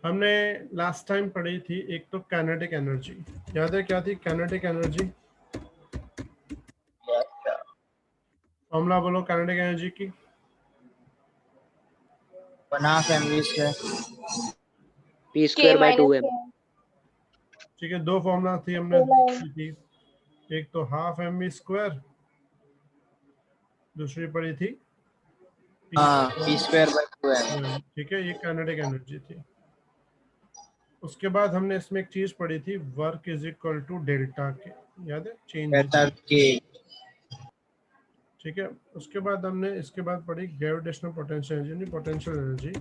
हमने last time पढ़ी थी एक तो काइनेटिक एनर्जी, याद है क्या थी काइनेटिक एनर्जी? फॉर्मूला बोलो काइनेटिक एनर्जी की। 1/2 mv square p square by 2m। ठीक है, दो फॉर्मूला थी हमने देखी थी, एक तो हाफ एम वी स्क्वायर, दूसरी पढ़ी थी p square by 2m। ठीक है, ये काइनेटिक एनर्जी थी। उसके बाद हमने इसमें एक चीज पढ़ी थी, work is equal to delta K, याद है? चेंज। डेल्टा के। ठीक है, उसके बाद हमने इसके बाद पढ़ी gravitational potential energy, potential energy.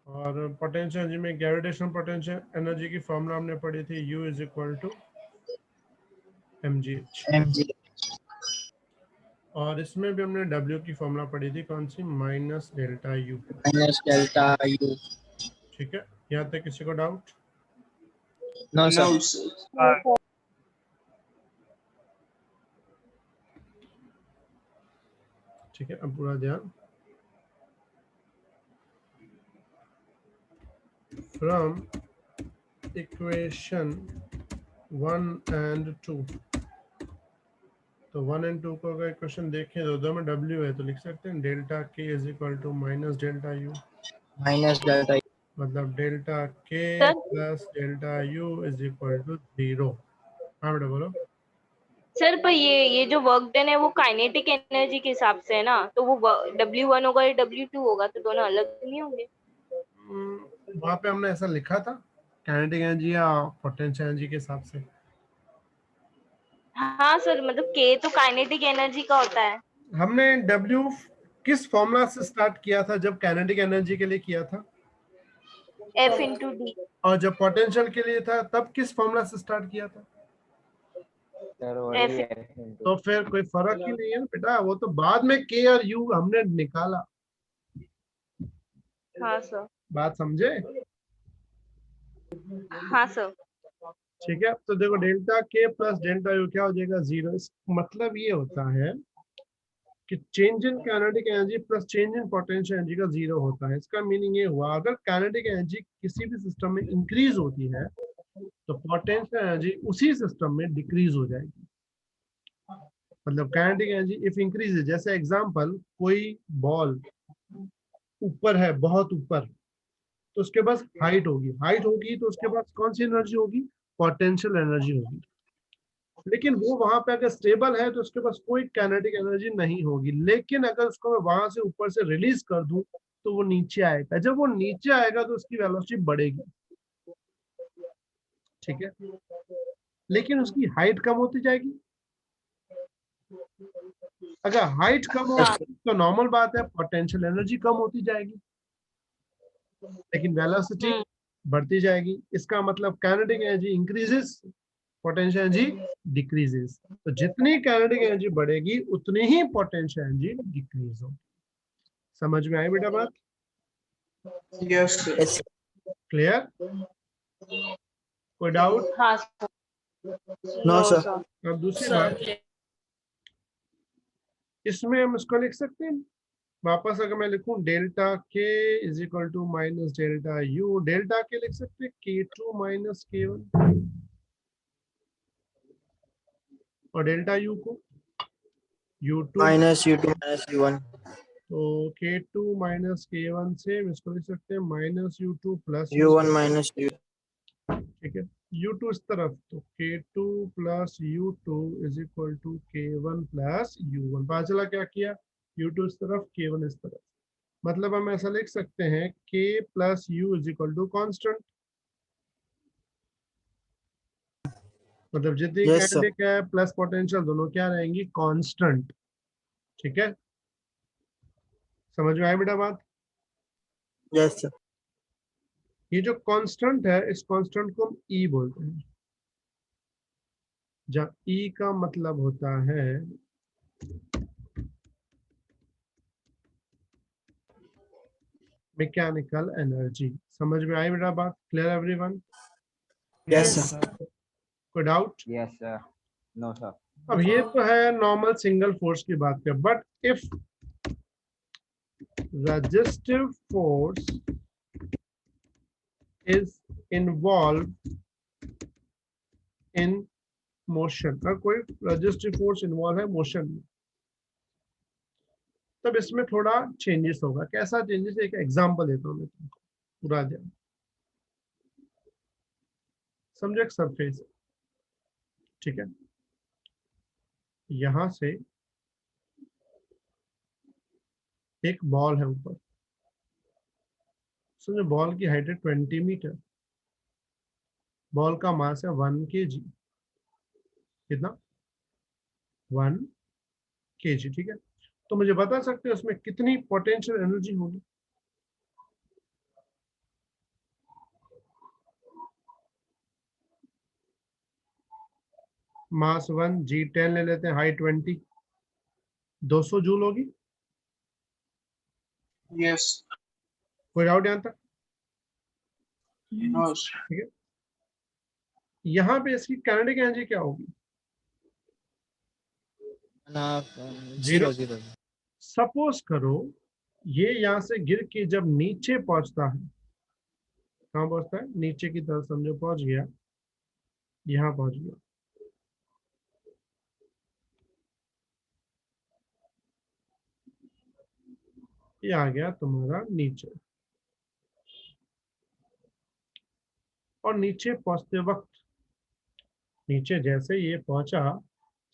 और पोटेंशियल एनर्जी में ग्रेविटेशनल पोटेंशियल एनर्जी की फॉर्मूला हमने पढ़ी थी U is equal to mgh। और इसमें भी हमने W की फॉर्मूला पढ़ी थी, कौन सी? Minus delta U। ठीक है, यहाँ तक किसी को डाउट? No sir. ठीक है, अब पूरा ध्यान। फ्रॉम इक्वेशन 1 and 2, तो 1 and 2 को अगर इक्वेशन देखें तो दो में W है, तो लिख सकते हैं delta K is equal to minus delta U। मतलब delta K plus delta U is equal to 0। हाँ बेटा बोलो। सर पर ये जो वर्क डन है वो काइनेटिक एनर्जी के हिसाब से है ना, तो वो W1 होगा या W2 होगा, तो दोनों अलग नहीं होंगे? वहां पे हमने ऐसा लिखा था काइनेटिक एनर्जी या पोटेंशियल एनर्जी के हिसाब से। हाँ सर, मतलब K तो काइनेटिक एनर्जी का होता है। हमने W किस फॉर्मूला से स्टार्ट किया था जब काइनेटिक एनर्जी के लिए किया था? F into D। और जब पोटेंशियल के लिए था तब किस फॉर्मूला से स्टार्ट किया था? F। तो फिर कोई फर्क ही नहीं है ना बेटा, वो तो बाद में K और U हमने निकाला। हाँ सर। बात समझे? हाँ सर। ठीक है, तो देखो delta K plus delta U क्या हो जाएगा? 0। मतलब ये होता है कि change in kinetic energy plus change in potential energy का 0 होता है। इसका मीनिंग ये हुआ, अगर काइनेटिक एनर्जी किसी भी सिस्टम में इंक्रीज होती है तो पोटेंशियल एनर्जी उसी सिस्टम में डिक्रीज हो जाएगी। मतलब काइनेटिक एनर्जी इफ इंक्रीज, जैसे एग्जांपल कोई बॉल ऊपर है, बहुत ऊपर, तो उसके पास हाइट होगी तो उसके पास कौन सी एनर्जी होगी? पोटेंशियल एनर्जी होगी। लेकिन वो वहां पे अगर स्टेबल है तो उसके पास कोई काइनेटिक एनर्जी नहीं होगी। लेकिन अगर उसको मैं वहां से ऊपर से रिलीज कर दूं तो वो नीचे आएगा। जब वो नीचे आएगा तो उसकी वेलोसिटी बढ़ेगी, ठीक है, लेकिन उसकी हाइट कम होती जाएगी। अगर हाइट कम होगी तो नॉर्मल बात है, पोटेंशियल एनर्जी कम होती जाएगी, लेकिन वेलोसिटी बढ़ती जाएगी। इसका मतलब kinetic energy increases, potential energy decreases. तो जितनी काइनेटिक एनर्जी बढ़ेगी उतनी ही पोटेंशियल एनर्जी डिक्रीज होगी। समझ में आई बेटा बात? यस। क्लियर? कोई डाउट? हाँ नो सर। अब दूसरी बात, इसमें हम इसको लिख सकते हैं वापस। अगर मैं लिखूं delta K is equal to minus delta U, delta K लिख सकते हैं K2 माइनस K1, और डेल्टा U को U2 minus U2 minus U1। तो K2 माइनस K1 से हम इसको लिख सकते हैं minus U2 plus U1 minus U। ठीक है, U2 इस तरफ, तो K2 plus U2 is equal to K1 plus U1। पता चला क्या किया? U2 इस तरफ, K1 इस तरफ। मतलब हम ऐसा लिख सकते हैं K plus U is equal to constant. मतलब जितनी काइनेटिक है प्लस पोटेंशियल दोनों क्या रहेंगी? कांस्टेंट। ठीक है, समझ में आया बेटा बात? Yes sir. ये जो कांस्टेंट है, इस कांस्टेंट को हम E बोलते हैं, जहाँ E का मतलब होता है मैकेनिकल एनर्जी। समझ में आई बेटा बात? Clear everyone? Yes sir. कोई डाउट? Yes sir. No sir. अब ये तो है नॉर्मल सिंगल फोर्स की बात कर, but if resistive force is involved in motion, अगर कोई resistive force involved है motion में, तब इसमें थोड़ा चेंजेस होगा। कैसा चेंजेस, एक एग्जांपल देता हूँ मैं तुमको, पूरा ध्यान समझो। एक सरफेस है, ठीक है, यहां से एक बॉल है ऊपर, समझो बॉल की हाइट है 20 मीटर, बॉल का मास है 1 kg, कितना, 1 kg, ठीक है। तो मुझे बता सकते हो उसमें कितनी पोटेंशियल एनर्जी होगी? मास 1, G10 ले लेते हैं, हाइट 20, 200 जूल होगी। Yes. कोई डाउट यहाँ तक? No. ठीक है, यहाँ पे इसकी काइनेटिक एनर्जी क्या होगी? Zero zero. सपोज करो ये यहाँ से गिर के जब नीचे पहुंचता है, कहाँ पहुंचता है? नीचे की तरफ, समझो पहुंच गया, यहाँ पहुंच गया, ये आ गया तुम्हारा नीचे, और नीचे पहुंचते वक्त, नीचे जैसे ये पहुंचा,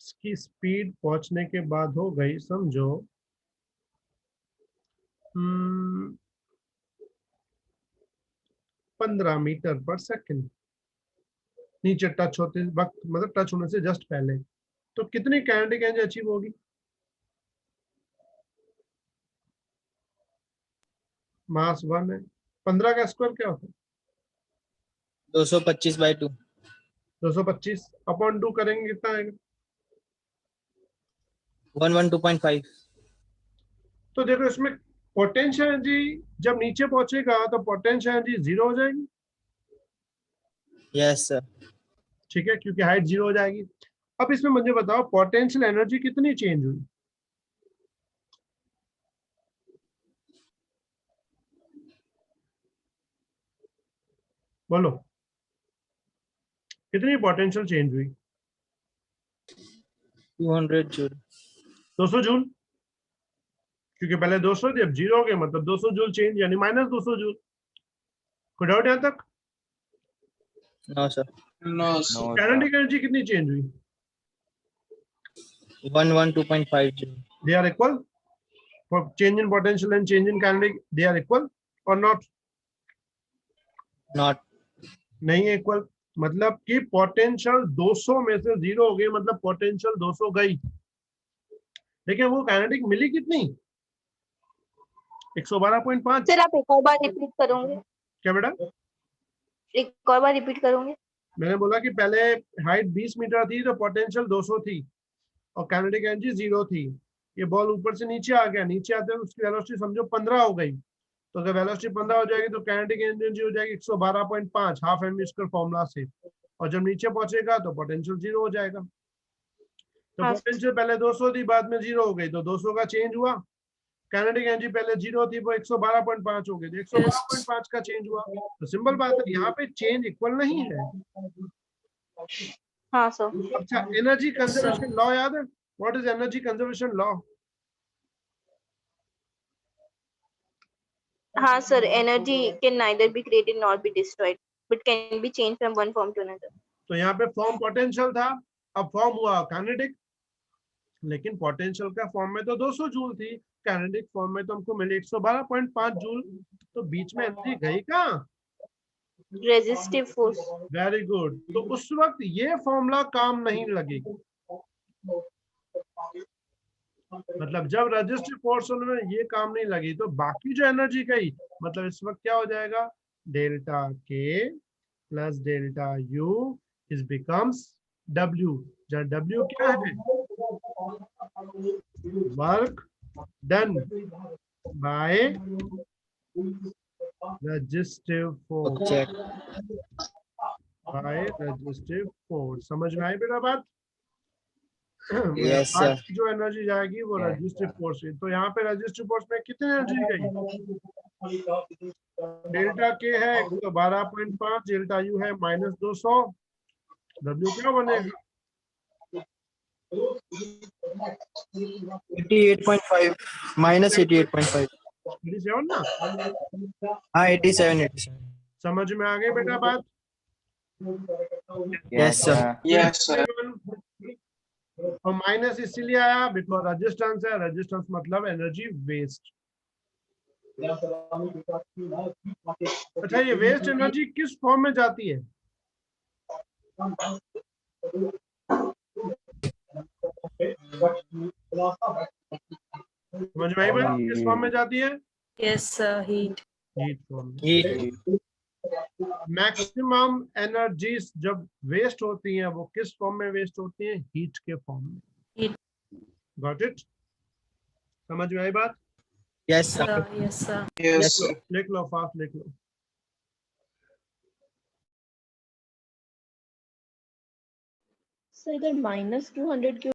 इसकी स्पीड पहुंचने के बाद हो गई समझो 15 मीटर पर सेकंड, नीचे टच होते वक्त, मतलब टच होने से जस्ट पहले। तो कितनी काइनेटिक एनर्जी अचीव होगी? मास 1 है, 15 का स्क्वायर क्या होता है? 225/2। 225 अपॉन 2 करेंगे कितना आएगा? 112.5। तो देखो इसमें पोटेंशियल एनर्जी जब नीचे पहुंचेगा तो पोटेंशियल एनर्जी 0 हो जाएगी, यस सर। ठीक है, क्योंकि हाइट 0 हो जाएगी। अब इसमें मुझे बताओ पोटेंशियल एनर्जी कितनी चेंज हुई? बोलो कितनी पोटेंशियल चेंज हुई? 200 जूल। 200 जूल, क्योंकि पहले 200 थी, अब 0 हो गए, मतलब 200 जूल चेंज, यानी माइनस 200 जूल। कोई डाउट यहाँ तक? No sir. No. Sir. No, kinetic energy कितनी चेंज हुई? 112.5 joule. They are equal for change in potential and change in kinetic, they are equal or not? Not. नहीं equal, मतलब कि potential 200 में से 0 हो गई, मतलब पोटेंशियल 200 गई, लेकिन वो काइनेटिक मिली कितनी? 112.5। सर आप एक और बार रिपीट करोगे? क्या बेटा? एक और बार रिपीट करोगे? मैंने बोला कि पहले हाइट 20 मीटर थी तो पोटेंशियल 200 थी और काइनेटिक एनर्जी 0 थी। ये बॉल ऊपर से नीचे आ गया, नीचे आते हैं उसकी वेलोसिटी समझो 15 हो गई, तो अगर वेलोसिटी 15 हो जाएगी तो काइनेटिक एनर्जी हो जाएगी 112.5, हाफ एम स्क्वायर फॉर्मूला से, और जब नीचे पहुंचेगा तो पोटेंशियल 0 हो जाएगा। तो हाँ। पोटेंशियल पहले 200 थी, बाद में 0 हो गई, तो 200 का चेंज हुआ। काइनेटिक एनर्जी पहले 0 थी, वो 112.5 हो गई, तो 112.5 का चेंज हुआ। तो सिंपल बात है, यहाँ पे चेंज इक्वल नहीं है। हाँ सर। अच्छा, एनर्जी कंजर्वेशन लॉ याद है? What is energy conservation law? हाँ sir, energy can neither be created not be destroyed but can be change from one form to another. तो यहाँ पे फॉर्म पोटेंशियल था, अब फॉर्म हुआ काइनेटिक, लेकिन पोटेंशियल का फॉर्म में तो 200 जूल थी, काइनेटिक फॉर्म में तो हमको मिली 112.5 जूल। तो बीच में एनर्जी गई कहाँ? Resistive force. Very good. तो उस वक्त ये फॉर्मूला काम नहीं लगेगी, मतलब जब रेजिस्टिव फोर्स में ये काम नहीं लगी तो बाकी जो एनर्जी गई, मतलब इस वक्त क्या हो जाएगा? Delta K plus delta U is becomes W, जब डब्ल्यू क्या है? Work done by resistive force, check. By resistive force. समझ में आई बेटा बात? Yes, sir. आज की जो एनर्जी जाएगी वो Yes, रेजिस्टिव sir. फोर्स है। तो यहाँ पे रेजिस्टिव फोर्स में कितनी एनर्जी गई? डेल्टा के है 112.5, डेल्टा यू है -200, डब्ल्यू क्या बनेगा? 88.5 minus 88.5. 87 ना? हाँ 87. समझ में आ गई बेटा बात? Yes, sir. Yes, sir. और माइनस इसीलिए आया बिकॉज रेजिस्टेंस है, रेजिस्टेंस मतलब एनर्जी वेस्ट। अच्छा, ये वेस्ट एनर्जी किस फॉर्म में जाती है? समझ में आई बात? किस फॉर्म में जाती है? Yes, heat. हीट फॉर्म में। Heat. मैक्सिमम एनर्जीज जब वेस्ट होती हैं वो किस फॉर्म में वेस्ट होती हैं? हीट के फॉर्म में। Heat. Got it? समझ में आई बात? Yes, sir. Yes, sir. Yes, sir. लिख लो, फास्ट लिख लो। सर इधर -200 क्यों